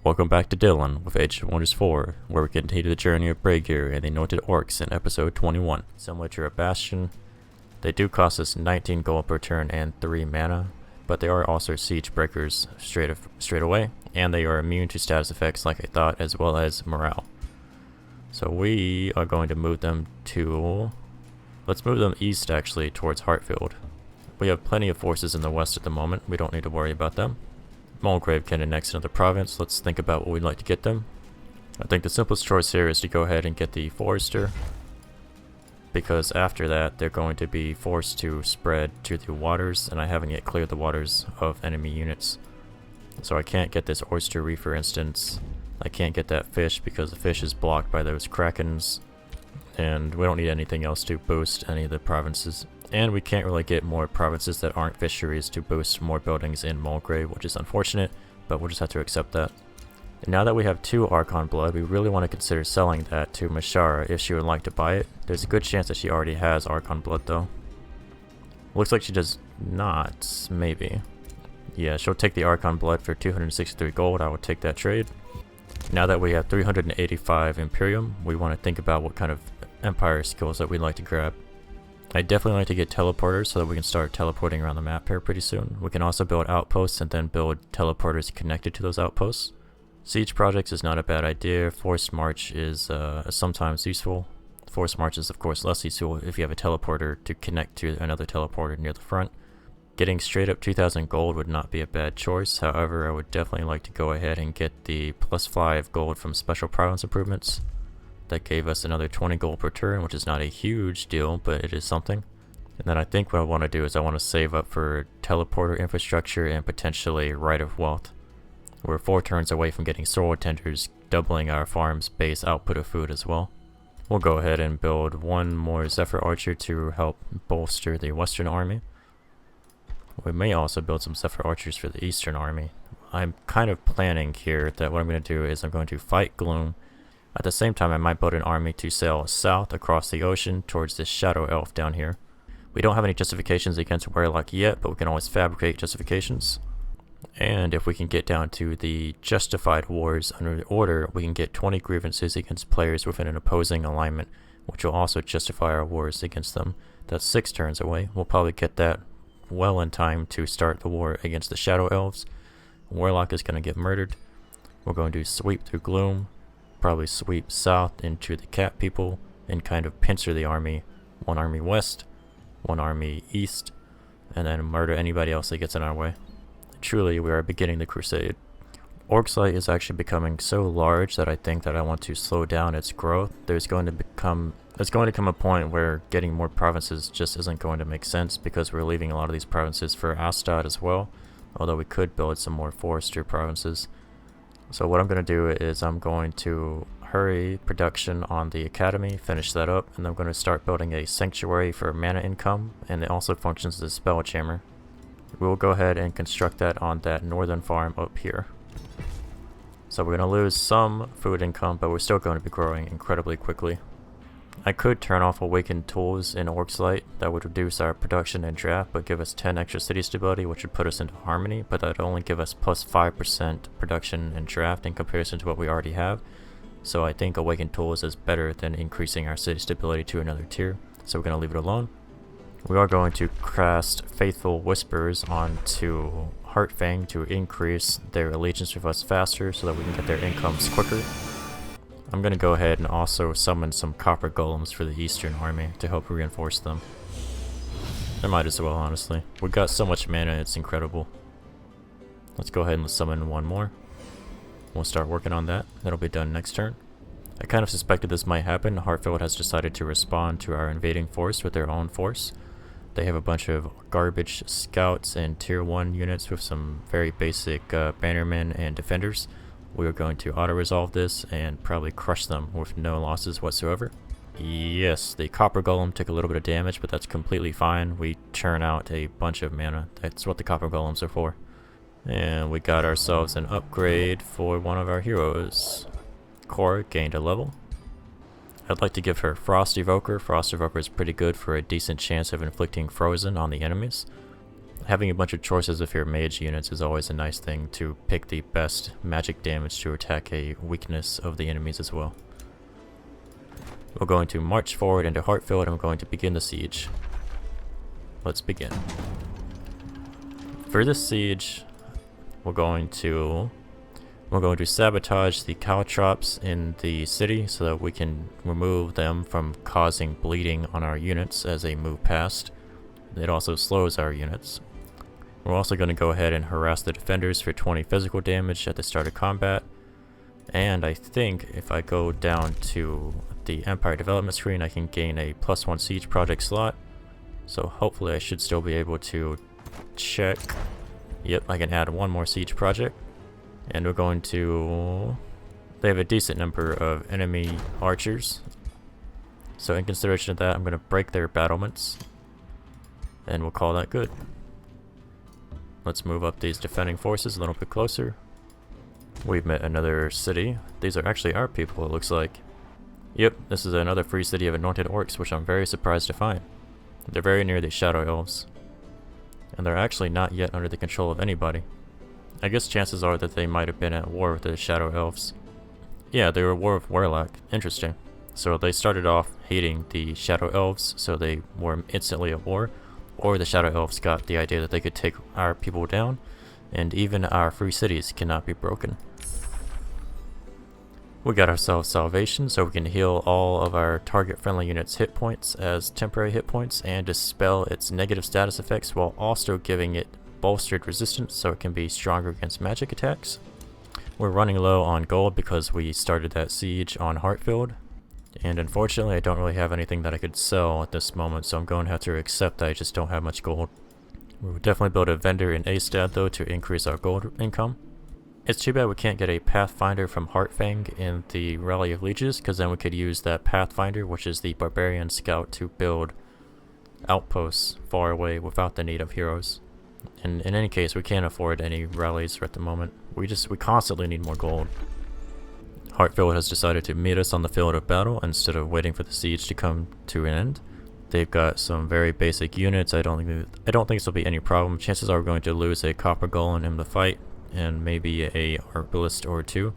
Welcome back to Dyllin with Age of Wonders 4, where we continue the journey of Braegear and the Anointed Orcs in episode 21. Similar to our Bastion, they do cost us 19 gold per turn and 3 mana, but they are also siege breakers straight away, and they are immune to status effects like I thought, as well as morale. So we are going to move them to... let's move them east actually, towards Heartfield. We have plenty of forces in the west at the moment, we don't need to worry about them. Mulgrave can annex another province. Let's think about what we'd like to get them. I think the simplest choice here is to go ahead and get the Forester, because after that they're going to be forced to spread to the waters, and I haven't yet cleared the waters of enemy units. So I can't get this Oyster Reef, for instance. I can't get that fish because the fish is blocked by those Krakens, and we don't need anything else to boost any of the provinces. And we can't really get more provinces that aren't fisheries to boost more buildings in Mulgrave, which is unfortunate, but we'll just have to accept that. And now that we have 2 Archon Blood, we really want to consider selling that to Mashara if she would like to buy it. There's a good chance that she already has Archon Blood though. Looks like she does not, maybe. Yeah, she'll take the Archon Blood for 263 gold, I would take that trade. Now that we have 385 Imperium, we want to think about what kind of Empire skills that we'd like to grab. I definitely like to get teleporters so that we can start teleporting around the map here pretty soon. We can also build outposts and then build teleporters connected to those outposts. Siege projects is not a bad idea. Forced march is sometimes useful. Forced march is of course less useful if you have a teleporter to connect to another teleporter near the front. Getting straight up 2000 gold would not be a bad choice. However, I would definitely like to go ahead and get the +5 gold from special province improvements. That gave us another 20 gold per turn, which is not a huge deal, but it is something. And then I think what I want to do is I want to save up for teleporter infrastructure and potentially Right of Wealth. We're 4 turns away from getting Sword Tenders, doubling our farm's base output of food as well. We'll go ahead and build 1 more Zephyr Archer to help bolster the Western Army. We may also build some Zephyr Archers for the Eastern Army. I'm kind of planning here that what I'm going to do is I'm going to fight Gloom. At the same time, I might build an army to sail south across the ocean towards this Shadow Elf down here. We don't have any justifications against Warlock yet, but we can always fabricate justifications. And if we can get down to the Justified Wars under the Order, we can get 20 grievances against players within an opposing alignment, which will also justify our wars against them. That's 6 turns away. We'll probably get that well in time to start the war against the Shadow Elves. Warlock is going to get murdered. We're going to sweep through Gloom. Probably sweep south into the Cat People and kind of pincer the army. 1 army west, 1 army east, and then murder anybody else that gets in our way. Truly, we are beginning the crusade. Orcslight is actually becoming so large that I think that I want to slow down its growth. There's going to come a point where getting more provinces just isn't going to make sense, because we're leaving a lot of these provinces for Astad as well, although we could build some more Forester provinces. So what I'm going to do is I'm going to hurry production on the academy, finish that up, and I'm going to start building a sanctuary for mana income, and it also functions as a spell chamber. We'll go ahead and construct that on that northern farm up here. So we're going to lose some food income, but we're still going to be growing incredibly quickly. I could turn off Awakened Tools in Orcslight. That would reduce our production and draft, but give us 10 extra city stability, which would put us into harmony, but that would only give us plus 5% production and draft in comparison to what we already have. So I think Awakened Tools is better than increasing our city stability to another tier, so we're going to leave it alone. We are going to cast Faithful Whispers onto Heartfang to increase their allegiance with us faster so that we can get their incomes quicker. I'm going to go ahead and also summon some Copper Golems for the Eastern Army to help reinforce them. I might as well, honestly. We've got so much mana, it's incredible. Let's go ahead and summon 1 more. We'll start working on that. That'll be done next turn. I kind of suspected this might happen. Heartfield has decided to respond to our invading force with their own force. They have a bunch of garbage scouts and tier 1 units with some very basic bannermen and defenders. We are going to auto-resolve this and probably crush them with no losses whatsoever. Yes, the Copper Golem took a little bit of damage, but that's completely fine. We churn out a bunch of mana. That's what the Copper Golems are for. And we got ourselves an upgrade for one of our heroes. Cora gained a level. I'd like to give her Frost Evoker. Frost Evoker is pretty good for a decent chance of inflicting Frozen on the enemies. Having a bunch of choices of your mage units is always a nice thing to pick the best magic damage to attack a weakness of the enemies as well. We're going to march forward into Heartfield and we're going to begin the siege. Let's begin. For this siege, we're going to sabotage the caltrops in the city so that we can remove them from causing bleeding on our units as they move past. It also slows our units. We're also going to go ahead and harass the defenders for 20 physical damage at the start of combat. And I think if I go down to the Empire development screen, I can gain a +1 siege project slot. So hopefully I should still be able to check. Yep, I can add one more siege project. And we're going to... They have a decent number of enemy archers. So in consideration of that, I'm going to break their battlements. And we'll call that good. Let's move up these defending forces a little bit closer. We've met another city. These are actually our people, it looks like. Yep, this is another free city of anointed orcs, which I'm very surprised to find. They're very near the Shadow Elves. And they're actually not yet under the control of anybody. I guess chances are that they might have been at war with the Shadow Elves. Yeah, they were at war with Warlock. Interesting. So they started off hating the Shadow Elves, so they were instantly at war. Or the Shadow Elves got the idea that they could take our people down, and even our free cities cannot be broken. We got ourselves Salvation, so we can heal all of our target friendly units' hit points as temporary hit points and dispel its negative status effects while also giving it bolstered resistance so it can be stronger against magic attacks. We're running low on gold because we started that siege on Heartfield. And unfortunately, I don't really have anything that I could sell at this moment, so I'm going to have to accept that I just don't have much gold. We would definitely build a vendor in Astad though to increase our gold income. It's too bad we can't get a Pathfinder from Heartfang in the Rally of Leeches, because then we could use that Pathfinder, which is the Barbarian Scout, to build outposts far away without the need of heroes. And in any case, we can't afford any rallies at the moment. We constantly need more gold. Heartfield has decided to meet us on the field of battle instead of waiting for the siege to come to an end. They've got some very basic units. I don't think this will be any problem. Chances are we're going to lose a Copper Golem in the fight, and maybe a Arbalist or two.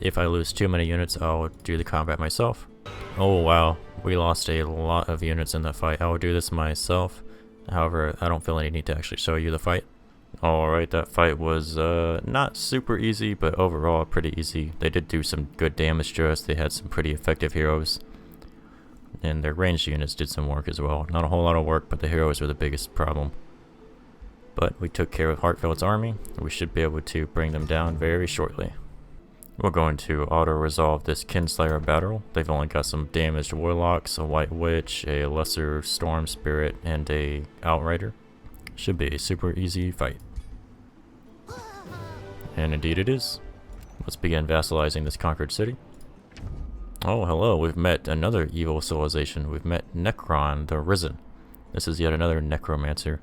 If I lose too many units, I'll do the combat myself. Oh wow, we lost a lot of units in that fight. I will do this myself. However, I don't feel any need to actually show you the fight. Alright, that fight was not super easy, but overall pretty easy. They did do some good damage to us. They had some pretty effective heroes. And their ranged units did some work as well. Not a whole lot of work, but the heroes were the biggest problem. But we took care of Heartfield's army. We should be able to bring them down very shortly. We're going to auto-resolve this Kinslyar battle. They've only got some damaged warlocks, a white witch, a lesser storm spirit, and a outrider. Should be a super easy fight. And indeed it is. Let's begin vassalizing this conquered city. Oh, hello, we've met another evil civilization. We've met Necron, the Risen. This is yet another Necromancer.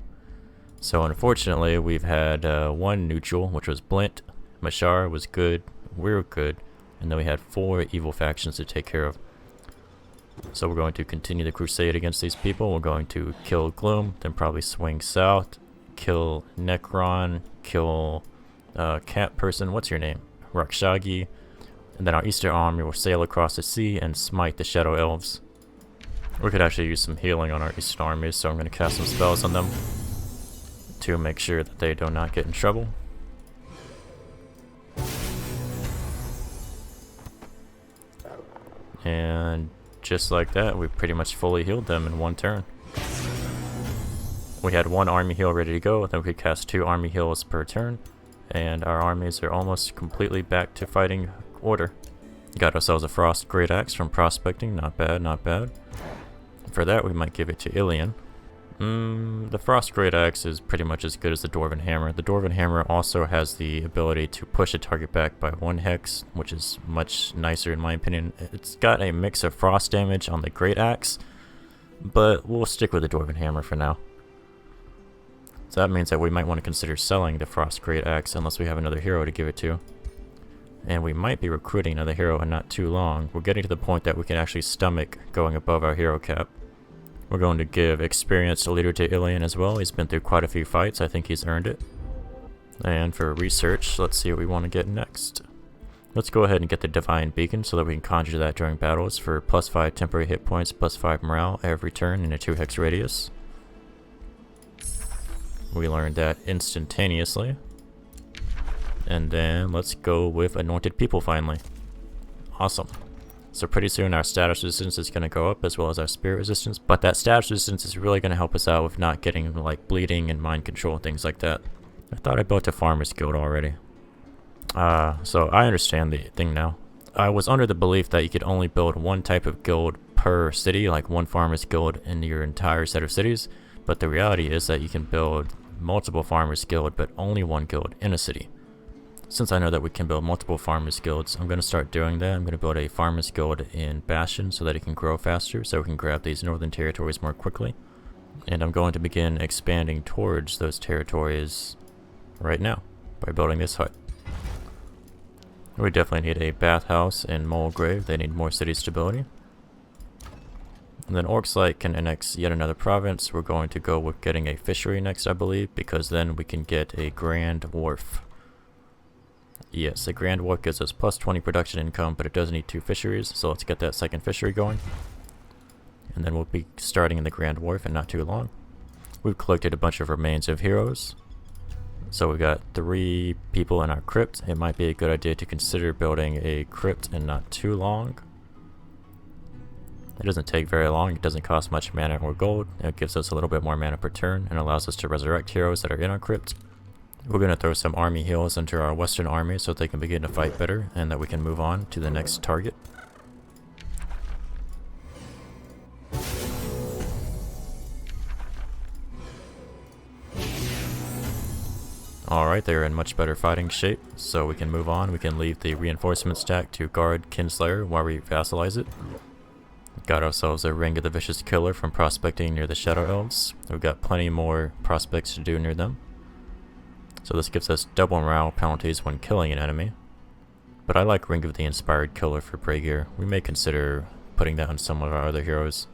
So unfortunately, we've had one neutral, which was Blint. Mashar was good, we were good, and then we had 4 evil factions to take care of. So we're going to continue the crusade against these people. We're going to kill Gloom, then probably swing south, kill Necron, kill cat person, what's your name? Rakshagi. And then our eastern army will sail across the sea and smite the Shadow Elves. We could actually use some healing on our eastern armies, so I'm going to cast some spells on them to make sure that they do not get in trouble. And just like that, we pretty much fully healed them in one turn. We had 1 army heal ready to go, then we could cast 2 army heals per turn, and our armies are almost completely back to fighting order. Got ourselves a Frost Great Axe from prospecting, not bad, not bad. For that, we might give it to Ilian. The Frost Great Axe is pretty much as good as the Dwarven Hammer. The Dwarven Hammer also has the ability to push a target back by 1 hex, which is much nicer in my opinion. It's got a mix of frost damage on the Great Axe, but we'll stick with the Dwarven Hammer for now. So that means that we might want to consider selling the Frost Great Axe unless we have another hero to give it to. And we might be recruiting another hero in not too long. We're getting to the point that we can actually stomach going above our hero cap. We're going to give experience to leader to Ilian as well. He's been through quite a few fights. I think he's earned it. And for research, let's see what we want to get next. Let's go ahead and get the Divine Beacon so that we can conjure that during battles for +5 temporary hit points, +5 morale every turn in a 2 hex radius. We learned that instantaneously. And then let's go with Anointed People finally. Awesome. So pretty soon our status resistance is going to go up as well as our spirit resistance. But that status resistance is really going to help us out with not getting like bleeding and mind control and things like that. I thought I built a farmer's guild already. So I understand the thing now. I was under the belief that you could only build one type of guild per city, like one farmer's guild in your entire set of cities. But the reality is that you can build multiple farmers guild, but only one guild in a city. Since I know that we can build multiple farmers guilds, I'm going to start doing that. I'm going to build a farmers guild in Bastion so that it can grow faster, so we can grab these northern territories more quickly. And I'm going to begin expanding towards those territories right now by building this hut. We definitely need a bathhouse in Mulgrave. They need more city stability. And then Orcs can annex yet another province. We're going to go with getting a fishery next, I believe, because then we can get a Grand Wharf. Yes, a Grand Wharf gives us +20 production income, but it does need 2 fisheries, so let's get that second fishery going. And then we'll be starting in the Grand Wharf in not too long. We've collected a bunch of remains of heroes. So we've got 3 people in our crypt. It might be a good idea to consider building a crypt in not too long. It doesn't take very long, it doesn't cost much mana or gold, it gives us a little bit more mana per turn and allows us to resurrect heroes that are in our crypt. We're going to throw some army heals into our western army so that they can begin to fight better and that we can move on to the next target. Alright, they're in much better fighting shape, so we can move on. We can leave the reinforcement stack to guard Kinslyar while we vassalize it. Got ourselves a Ring of the Vicious Killer from prospecting near the Shadow Elves. We've got plenty more prospects to do near them. So this gives us double morale penalties when killing an enemy. But I like Ring of the Inspired Killer for Braegear. We may consider putting that on some of our other heroes.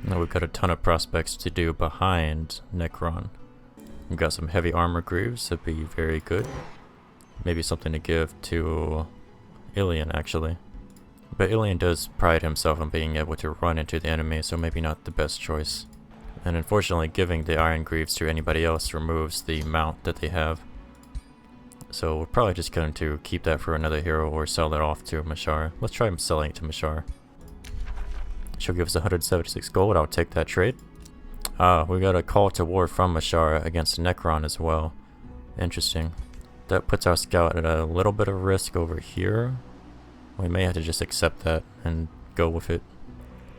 Now we've got a ton of prospects to do behind Necron. We've got some heavy armor greaves, that'd be very good. Maybe something to give to Ilian actually. But Ilian does pride himself on being able to run into the enemy, so maybe not the best choice. And unfortunately, giving the Iron Greaves to anybody else removes the mount that they have. So we're probably just going to keep that for another hero or sell it off to Mashar. Let's try selling it to Mashar. She'll give us 176 gold, I'll take that trade. We got a call to war from Mashar against Necron as well. Interesting. That puts our scout at a little bit of risk over here. We may have to just accept that and go with it.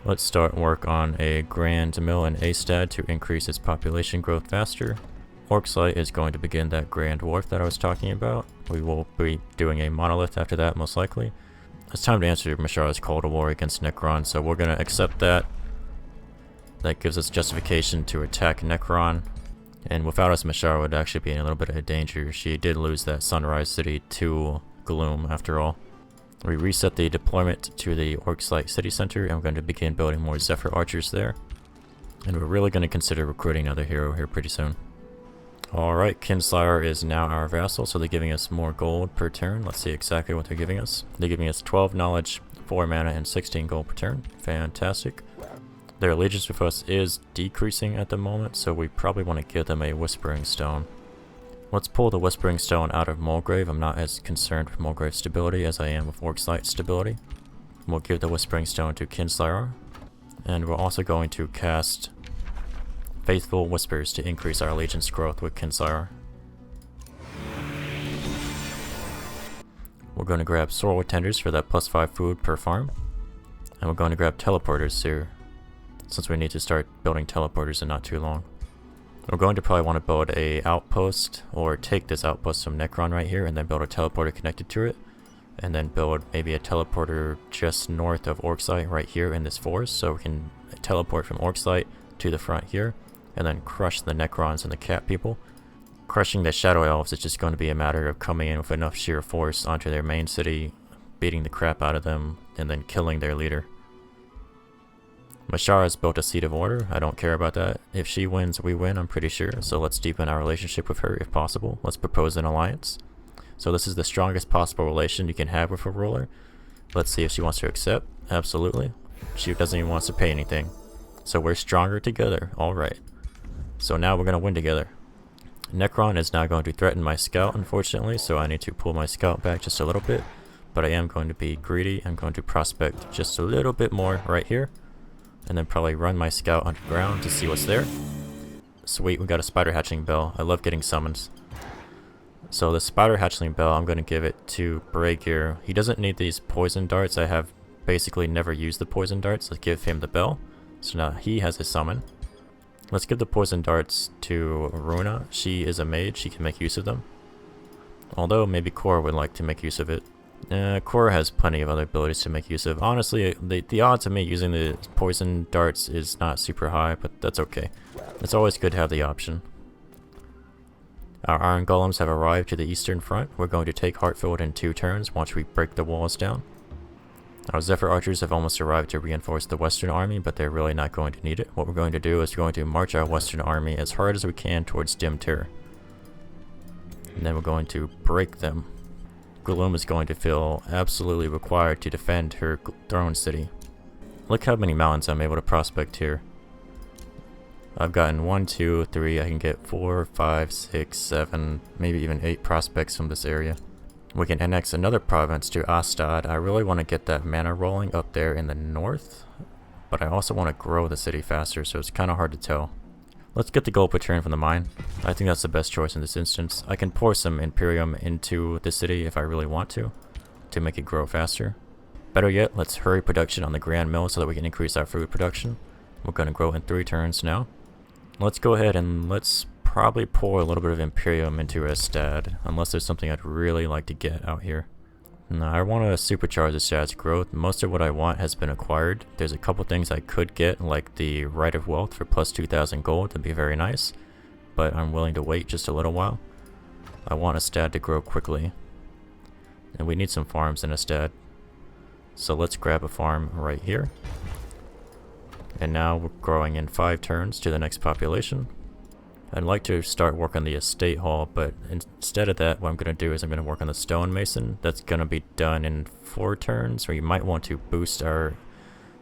Let's start work on a Grand Mill in Astad to increase its population growth faster. Orcslight is going to begin that Grand Wharf that I was talking about. We will be doing a Monolith after that most likely. It's time to answer Mashar's call to war against Necron, so we're going to accept that. That gives us justification to attack Necron. And without us, Mashar would actually be in a little bit of danger. She did lose that Sunrise City to Gloom after all. We reset the deployment to the Orcslight City Center, and we're going to begin building more Zephyr Archers there. And we're really going to consider recruiting another hero here pretty soon. Alright, Kinslyar is now our vassal, so they're giving us more gold per turn. Let's see exactly what they're giving us. They're giving us 12 knowledge, 4 mana, and 16 gold per turn. Fantastic. Their allegiance with us is decreasing at the moment, so we probably want to give them a Whispering Stone. Let's pull the Whispering Stone out of Mulgrave. I'm not as concerned with Mulgrave stability as I am with Orcslight stability. We'll give the Whispering Stone to Kinslyar. And we're also going to cast Faithful Whispers to increase our allegiance growth with Kinslyar. We're going to grab Sorrel Tenders for that +5 food per farm. And we're going to grab Teleporters here, since we need to start building Teleporters in not too long. We're going to probably want to build a outpost, or take this outpost from Necron right here, and then build a teleporter connected to it. And then build maybe a teleporter just north of Orcslight right here in this forest, so we can teleport from Orcslight to the front here, and then crush the Necrons and the cat people. Crushing the Shadow Elves is just going to be a matter of coming in with enough sheer force onto their main city, beating the crap out of them, and then killing their leader. Mashara's built a Seat of Order. I don't care about that. If she wins, we win, I'm pretty sure. So let's deepen our relationship with her if possible. Let's propose an alliance. So this is the strongest possible relation you can have with a ruler. Let's see if she wants to accept. Absolutely. She doesn't even want us to pay anything. So we're stronger together. Alright. So now we're going to win together. Necron is now going to threaten my scout, unfortunately, so I need to pull my scout back just a little bit. But I am going to be greedy. I'm going to prospect just a little bit more right here. And then probably run my scout underground to see what's there. Sweet, we got a spider hatchling bell. I love getting summons. So the spider hatchling bell, I'm going to give it to Braegear. He doesn't need these poison darts. I have basically never used the poison darts. Let's give him the bell. So now he has a summon. Let's give the poison darts to Runa. She is a mage. She can make use of them. Although maybe Cora would like to make use of it. Cora has plenty of other abilities to make use of. Honestly, the odds of me using the poison darts is not super high, but that's okay. It's always good to have the option. Our iron golems have arrived to the eastern front. We're going to take Heartfield in 2 turns once we break the walls down. Our Zephyr archers have almost arrived to reinforce the western army, but they're really not going to need it. What we're going to do is we're going to march our western army as hard as we can towards Dim Terror. And then we're going to break them. Golem is going to feel absolutely required to defend her throne city. Look how many mountains I'm able to prospect here. I've gotten 1, 2, 3, I can get 4, 5, 6, 7, maybe even 8 prospects from this area. We can annex another province to Astad. I really want to get that mana rolling up there in the north, but I also want to grow the city faster, so it's kind of hard to tell. Let's get the gold return from the mine. I think that's the best choice in this instance. I can pour some Imperium into the city if I really want to make it grow faster. Better yet, let's hurry production on the Grand Mill so that we can increase our food production. We're going to grow in 3 turns now. Let's go ahead and let's probably pour a little bit of Imperium into Astad, unless there's something I'd really like to get out here. Now, I want to supercharge Astad's growth. Most of what I want has been acquired. There's a couple things I could get, like the Right of Wealth for plus 2,000 gold. That'd be very nice, but I'm willing to wait just a little while. I want Astad to grow quickly, and we need some farms in Astad. So let's grab a farm right here. And now we're growing in 5 turns to the next population. I'd like to start work on the estate hall, but instead of that, what I'm going to do is I'm going to work on the stonemason. That's going to be done in 4 turns, or you might want to boost our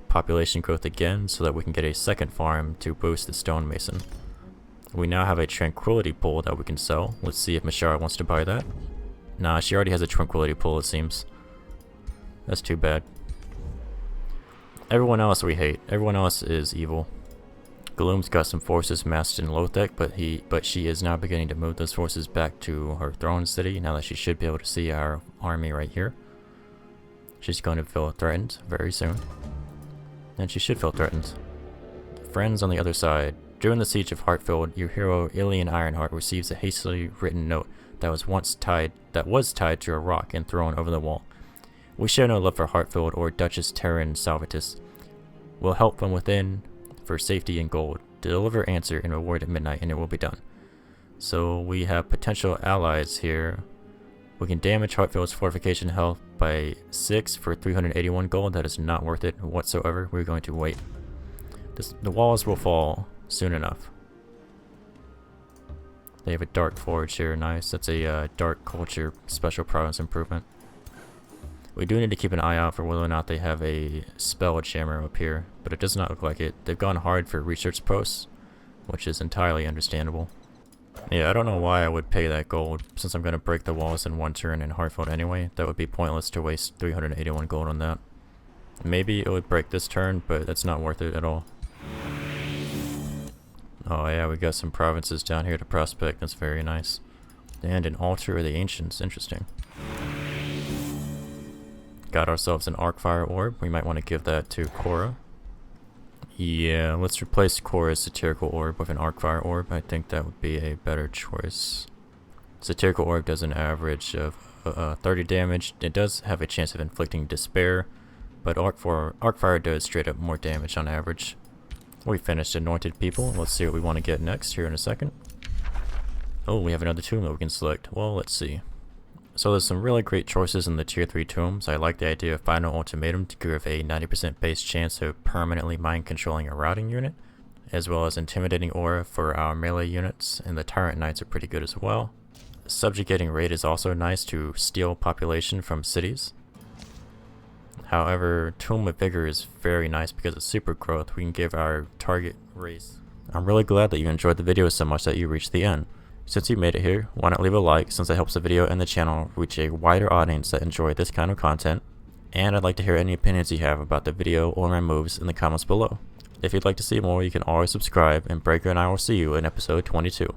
population growth again so that we can get a second farm to boost the stonemason. We now have a tranquility pool that we can sell. Let's see if Mashara wants to buy that. Nah, she already has a tranquility pool, it seems. That's too bad. Everyone else we hate. Everyone else is evil. Gloom's got some forces massed in Lothek, but she is now beginning to move those forces back to her throne city now that she should be able to see our army right here. She's going to feel threatened very soon. And she should feel threatened. Friends on the other side. During the siege of Heartfield, your hero Ilian Ironheart receives a hastily written note that was tied to a rock and thrown over the wall. We share no love for Heartfield or Duchess Terran Salvatus. We'll help from within for safety and gold. Deliver answer and reward at midnight and it will be done. So we have potential allies here. We can damage Heartfield's fortification health by 6 for 381 gold. That is not worth it whatsoever. We're going to wait. The walls will fall soon enough. They have a dark forge here. Nice. That's a dark culture special province improvement. We do need to keep an eye out for whether or not they have a spell jammer up here, but it does not look like it. They've gone hard for research posts, which is entirely understandable. Yeah, I don't know why I would pay that gold, since I'm going to break the walls in 1 turn in Heartfield anyway. That would be pointless to waste 381 gold on that. Maybe it would break this turn, but that's not worth it at all. Oh yeah, we got some provinces down here to prospect. That's very nice. And an altar of the ancients. Interesting. Got ourselves an Arcfire Orb. We might want to give that to Cora. Yeah, let's replace Cora's Satirical Orb with an Arcfire Orb. I think that would be a better choice. Satirical Orb does an average of 30 damage. It does have a chance of inflicting despair, but Arcfire does straight up more damage on average. We finished Anointed People. Let's see what we want to get next here in a second. Oh, we have another tomb that we can select. Well, let's see. So there's some really great choices in the tier 3 tombs. I like the idea of Final Ultimatum to give a 90% base chance of permanently mind controlling a routing unit, as well as Intimidating Aura for our melee units, and the Tyrant Knights are pretty good as well. Subjugating Raid is also nice to steal population from cities. However, Tomb of Vigor is very nice because of super growth we can give our target race. I'm really glad that you enjoyed the video so much that you reached the end. Since you made it here, why not leave a like, since it helps the video and the channel reach a wider audience that enjoy this kind of content. And I'd like to hear any opinions you have about the video or my moves in the comments below. If you'd like to see more, you can always subscribe, and Breaker and I will see you in episode 22.